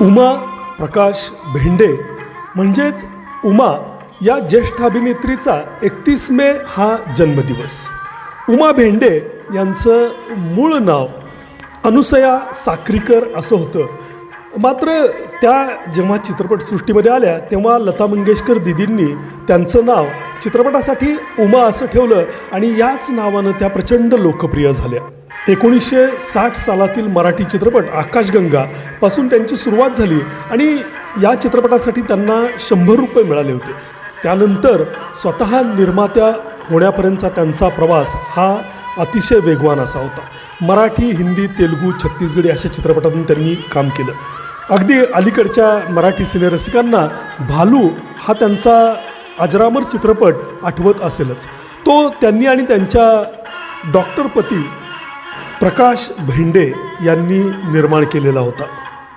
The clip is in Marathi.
उमा प्रकाश भेंडे म्हणजेच उमा या ज्येष्ठ अभिनेत्रीचा 31 मे हा जन्मदिवस. उमा भेंडे यांचं मूळ नाव अनुसया साक्रीकर असं होतं. मात्र त्या जेव्हा चित्रपटसृष्टीमध्ये आल्या तेव्हा लता मंगेशकर दिदींनी त्यांचं नाव चित्रपटासाठी उमा असं ठेवलं आणि याच नावानं त्या प्रचंड लोकप्रिय झाल्या. 1960 सालातील मराठी चित्रपट आकाशगंगापासून त्यांची सुरुवात झाली आणि या चित्रपटासाठी त्यांना 100 रुपये मिळाले होते. त्यानंतर स्वतः निर्मात्या होण्यापर्यंतचा त्यांचा प्रवास हा अतिशय वेगवान असा होता. मराठी, हिंदी, तेलुगू, छत्तीसगडी अशा चित्रपटातून त्यांनी काम केलं. अगदी अलीकडच्या मराठी सिनेरसिकांना भालू हा त्यांचा अजरामर चित्रपट आठवत असेलच. तो त्यांनी आणि त्यांच्या डॉक्टर पती प्रकाश भेंडे यांनी निर्माण केलेला होता.